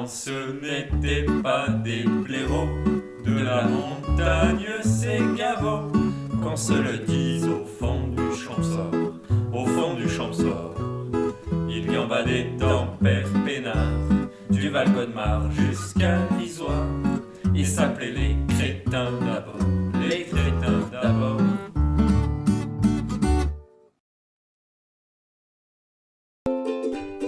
Non, ce n'était pas des blaireaux de la montagne, ces gavots, qu'on se le dise au fond du Champsaur, au fond du Champsaur. Il y en va des tempères peinards, du Val-Godemar jusqu'à l'Isoire. Ils s'appelaient les crétins d'abord, les crétins d'abord.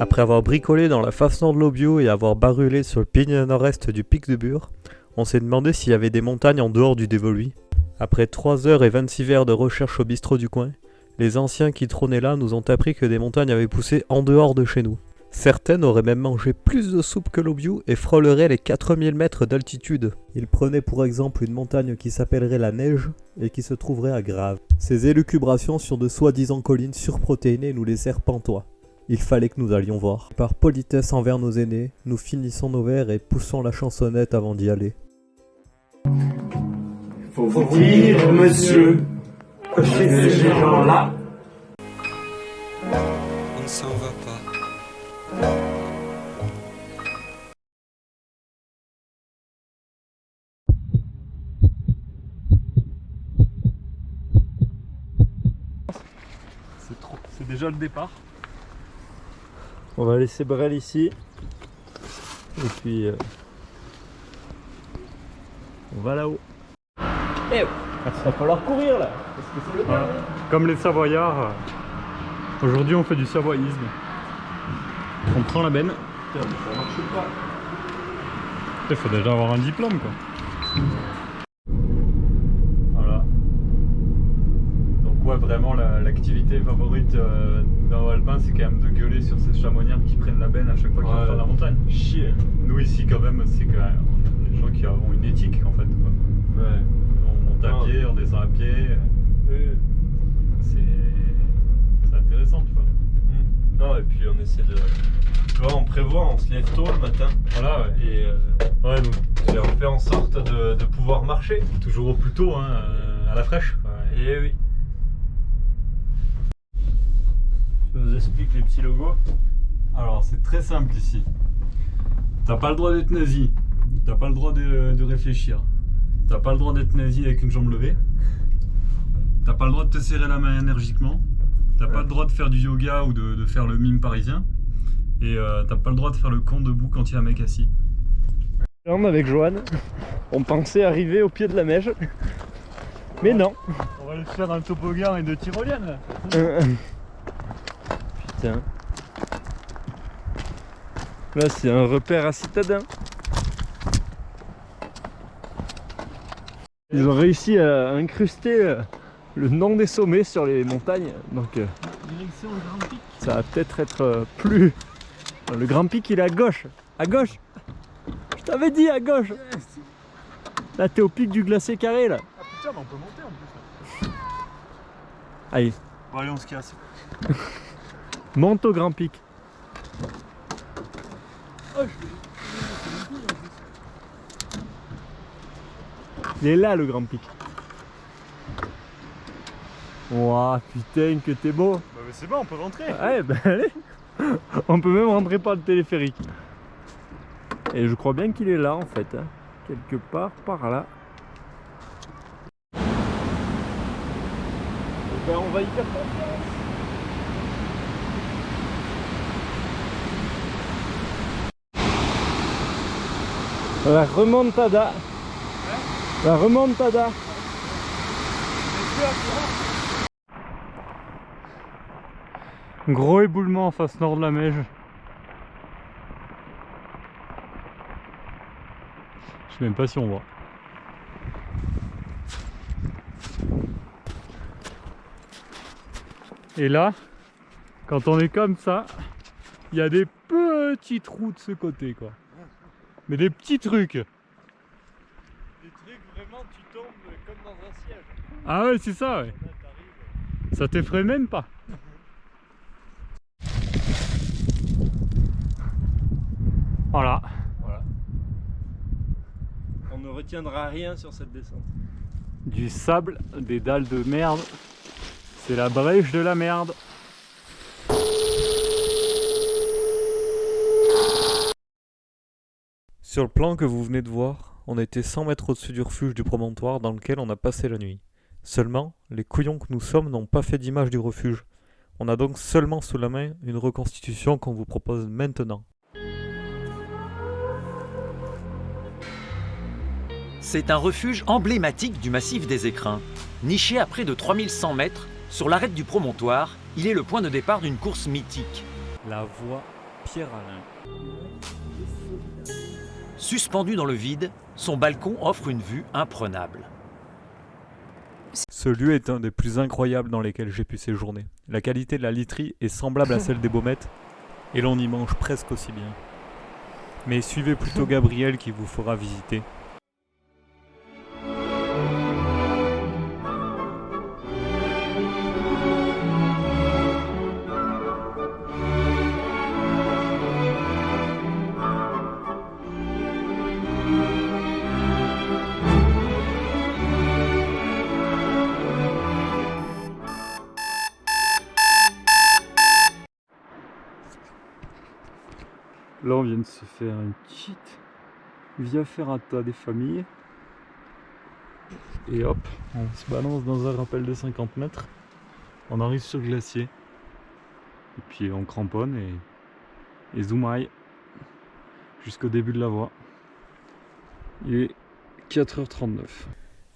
Après avoir bricolé dans la face nord de l'Aubiou et avoir barulé sur le pilier nord-est du pic de Bure, on s'est demandé s'il y avait des montagnes en dehors du dévolu. Après 3 heures et 26 verres de recherche au bistrot du coin, les anciens qui trônaient là nous ont appris que des montagnes avaient poussé en dehors de chez nous. Certaines auraient même mangé plus de soupe que l'Aubiou et frôleraient les 4000 mètres d'altitude. Ils prenaient pour exemple une montagne qui s'appellerait la Neige et qui se trouverait à Grave. Ces élucubrations sur de soi-disant collines surprotéinées nous laissèrent pantois. Il fallait que nous allions voir. Par politesse envers nos aînés, nous finissons nos verres et poussons la chansonnette avant d'y aller. Faut vous dire, monsieur, que chez ces gens-là, on ne s'en va pas. C'est déjà le départ. On va laisser Brel ici. Et puis on va là-haut. Eh ouais. Il va falloir courir là. Parce que c'est le temps. Comme les Savoyards, aujourd'hui on fait du savoyisme. On prend la benne. putain, mais ça marche pas. Il faut déjà avoir un diplôme quoi. Voilà. Donc ouais, vraiment l'activité favorite d'un alpin, c'est quand même de gueuler sur ces chamonières qui prennent la benne à chaque fois qu'ils vont faire la montagne. Chier. Nous ici quand même, c'est quand même des gens qui ont une éthique en fait. Quoi. Ouais. On monte à pied, on descend à pied. C'est intéressant, tu vois. Non, et puis on essaie de... Tu vois, on prévoit, on se lève tôt le matin. Voilà, ouais. Et Ouais, donc on fait en sorte de pouvoir marcher. toujours au plus tôt, hein, à la fraîche. Quoi. Et oui. Tu nous expliques les petits logos? Alors, c'est très simple ici. T'as pas le droit d'être nazi. T'as pas le droit de réfléchir. T'as pas le droit d'être nazi avec une jambe levée. T'as pas le droit de te serrer la main énergiquement. T'as pas le droit de faire du yoga ou de faire le mime parisien. Et t'as pas le droit de faire le con debout quand il y a un mec assis. Avec Johan, on pensait arriver au pied de la Meige. Mais non. On va aller faire un toboggan et de tyrolienne là. Putain. Là c'est un repère à citadins. Ils ont réussi à incruster le nom des sommets sur les montagnes. Donc Direction le Grand Pic. ça va peut-être être plus... Le Grand Pic il est à gauche. À gauche. Je t'avais dit à gauche. Là t'es au pic du glacé carré là. Ah putain, mais on peut monter en plus. Allez, Bon allez, on se casse. monte au Grand Pic. Il est là le Grand Pic. Ouah putain que t'es beau. Bah mais c'est bon, on peut rentrer. Ouais ben allez. On peut même rentrer par le téléphérique. Et je crois bien qu'il est là en fait, hein. Quelque part par là. Ben, on va y faire confiance. La remontada. La remontada. Gros éboulement en face nord de la Meige. Je sais même pas si on voit. Et là, quand on est comme ça, il y a des petits trous de ce côté quoi. Mais des petits trucs. Des trucs vraiment tu tombes comme dans un siège. Ah ouais, c'est ça ouais. Ça t'effraie même pas. Voilà. On ne retiendra rien sur cette descente. Du sable, des dalles de merde. C'est la brèche de la merde. Sur le plan que vous venez de voir, on était 100 mètres au-dessus du refuge du promontoire dans lequel on a passé la nuit. Seulement, les couillons que nous sommes n'ont pas fait d'image du refuge. On a donc seulement sous la main une reconstitution qu'on vous propose maintenant. C'est un refuge emblématique du massif des Écrins. Niché à près de 3100 mètres, sur l'arête du promontoire, il est le point de départ d'une course mythique. La voie Pierre-Alain. Suspendu dans le vide, son balcon offre une vue imprenable. Ce lieu est un des plus incroyables dans lesquels j'ai pu séjourner. La qualité de la literie est semblable à celle des Baumettes, et l'on y mange presque aussi bien. Mais suivez plutôt Gabriel qui vous fera visiter. Là, on vient de se faire une petite via ferrata des familles. Et hop, on se balance dans un rappel de 50 mètres. On arrive sur le glacier. Et puis on cramponne et zoomaille jusqu'au début de la voie. Il est 4h39.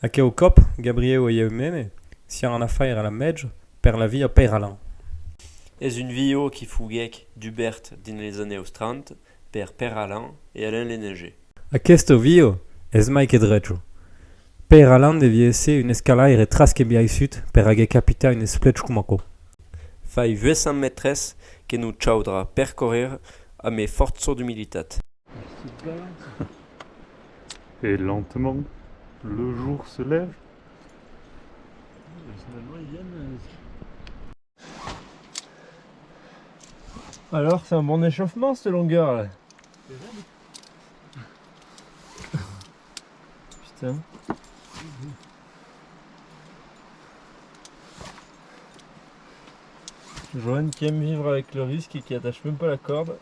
Aqui é o copo, Gabriel e eu mesmo, se há na feira la medge, per la via Peiralan. És une vio qui fuguec d'Hubert din les années 30 per Peiralan et Alain Léninger. Aquesto vio es mai che dreggio. Peiralan devia essere un'escalaire trasche biaisut per age capita in esplet cumaco. Fai 200 metres que nous chaudra percorrer a mes forzo d'humilitat. Et lentement, le jour se lève. Alors, c'est un bon échauffement cette longueur là. Putain. Joanne qui aime vivre avec le risque et qui attache même pas la corde.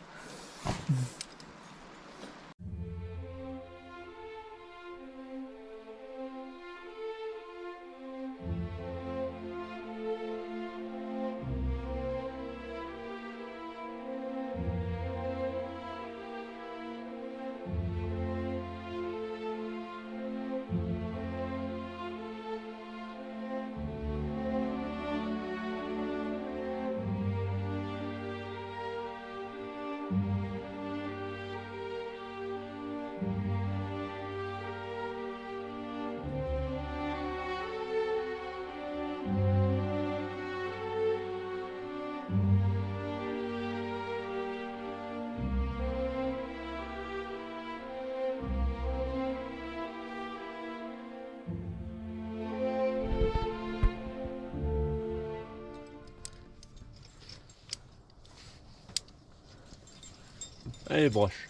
Allez, broche.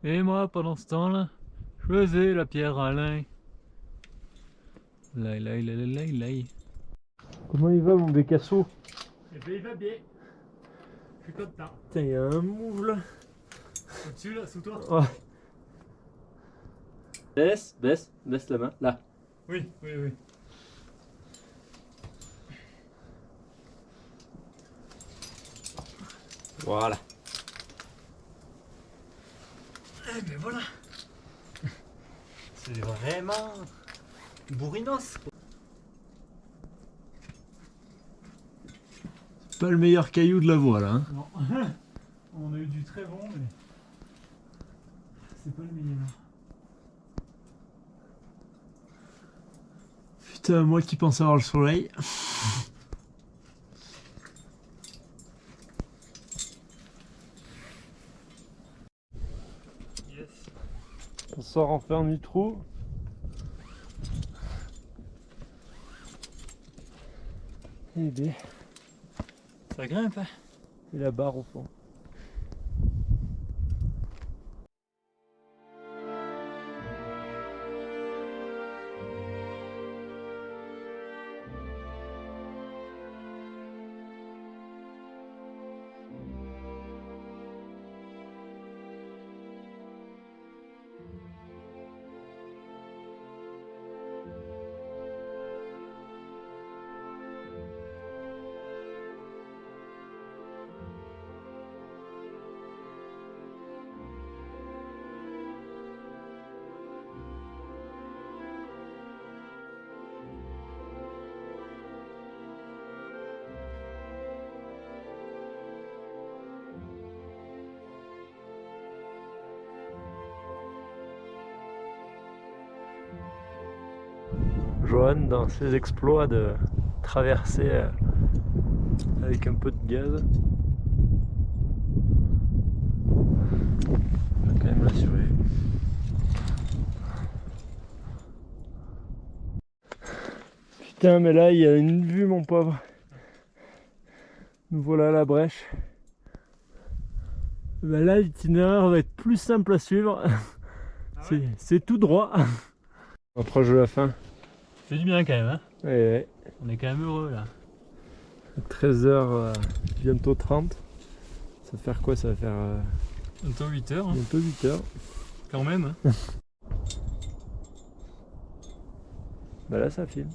Et moi, pendant ce temps-là, je faisais la pierre à Alain. Lai. Comment il va mon bécasso? Eh ben, il va bien. Je suis content. Putain, il y a un mouve là. Au-dessus, là, sous toi. Ouais. Baisse la main, là. Oui. Voilà. Eh ben voilà. C'est vraiment bourrinos. Pas le meilleur caillou de la voie là. Hein. Non. On a eu du très bon, mais c'est pas le meilleur. Putain, moi qui pense avoir le soleil. Yes. On sort enfin du trou. Eh bien, Ça grimpe, hein. Et la barre au fond. Johan dans ses exploits de traverser avec un peu de gaz. On va quand même l'assurer. Putain mais là il y a une vue mon pauvre. Nous voilà à la brèche. Ben là l'itinéraire va être plus simple à suivre. Ah ouais. C'est tout droit. On approche de la fin. Ça fait du bien quand même, hein. Ouais. On est quand même heureux là. 13h, bientôt 30. Ça va faire quoi? Ça va faire Bientôt 8h. Hein. bientôt 8h. Quand même. Hein. Bah là ça filme.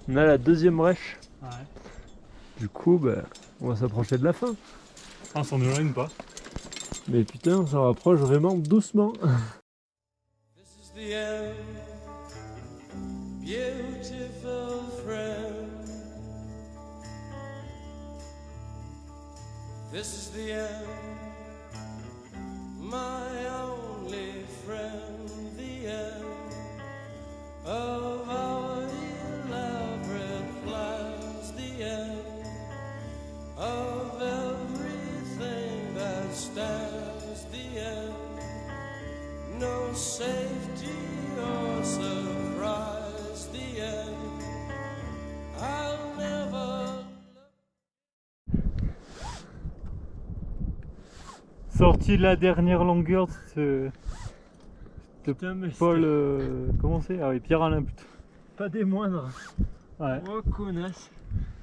On a la deuxième brèche. Ouais. Du coup bah, on va s'approcher de la fin. On s'en éloigne pas. Mais putain on s'en rapproche vraiment doucement. This is the end, beautiful friend. This is the end, my only friend. The end of our elaborate plans. The end of everything that stands. The end. No safety or surprise, the end. I'll never. Sorti de la dernière longueur de ce. Putain, mais Paul. Comment c'est? Ah oui, Pierre-Alain plutôt. pas des moindres. Ouais. Oh connasse.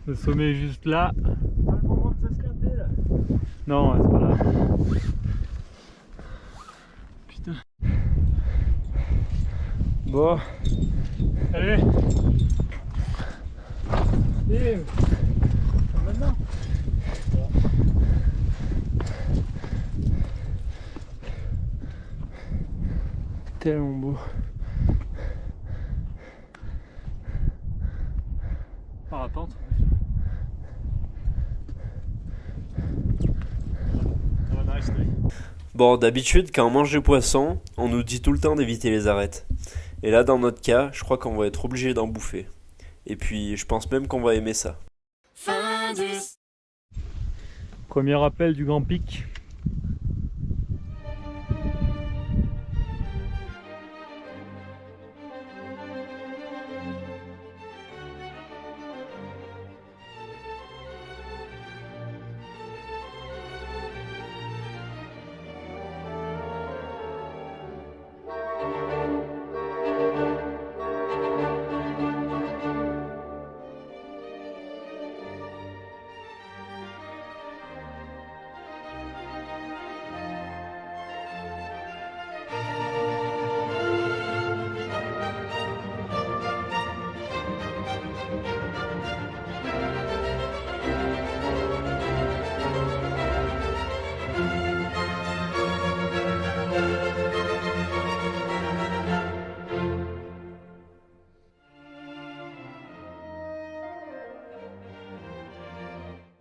Le sommet est juste là. Pas le moment de s'escaper là. Non, ouais, c'est pas là. Putain. Bon. Allez. Et maintenant. Tellement beau. Parapente. Bon, d'habitude, quand on mange du poisson, on nous dit tout le temps d'éviter les arêtes. Et là, dans notre cas, je crois qu'on va être obligé d'en bouffer. Et puis, je pense même qu'on va aimer ça. Premier appel du Grand Pic.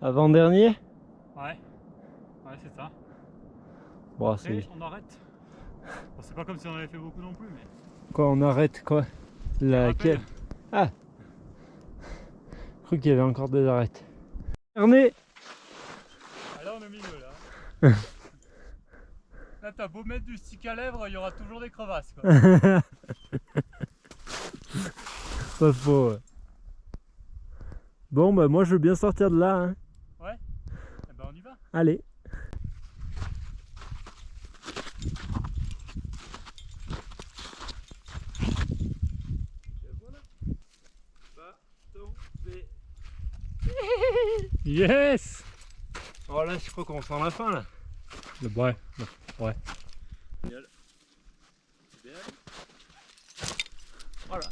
Avant-dernier? Ouais. Ouais, c'est ça. Bon, Après, c'est... on arrête. Bon, c'est pas comme si on avait fait beaucoup non plus, mais. Quoi, on arrête quoi? Laquelle? Ah! Je crois qu'il y avait encore des arêtes. Dernier! Ah, là, on est au milieu, là. Là, t'as beau mettre du stick à lèvres, il y aura toujours des crevasses, quoi. Pas faux. Ouais. Bon, bah moi je veux bien sortir de là. Hein. Ouais. Eh ben on y va. Allez. Yes. Oh là, je crois qu'on sent la fin là. Ouais. Ouais. Voilà.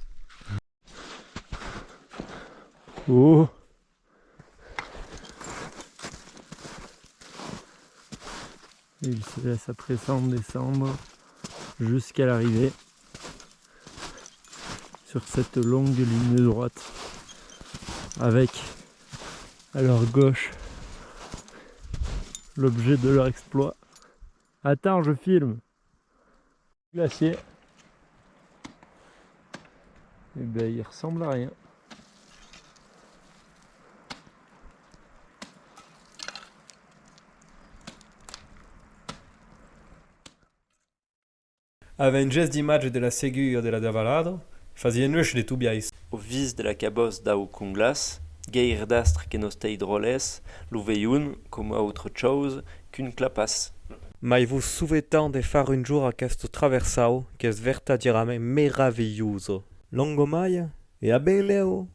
Oh. Et il se laisse après descendre jusqu'à l'arrivée sur cette longue ligne droite avec à leur gauche l'objet de leur exploit. Attends, je filme. Glacier. Et ben il ressemble à rien. Avengers d'image de la Segura de la Davalado, fazia noite de tubiais. Au vis de la cabosse d'au cunglas, gueir d'astre que nos teidroles, l'ouveiun, comme autre chose qu'une clapasse. Mai vos souvetant de far un jour aquest traversao, que es verdadiramente meraviglioso. Longo mai e a beleo.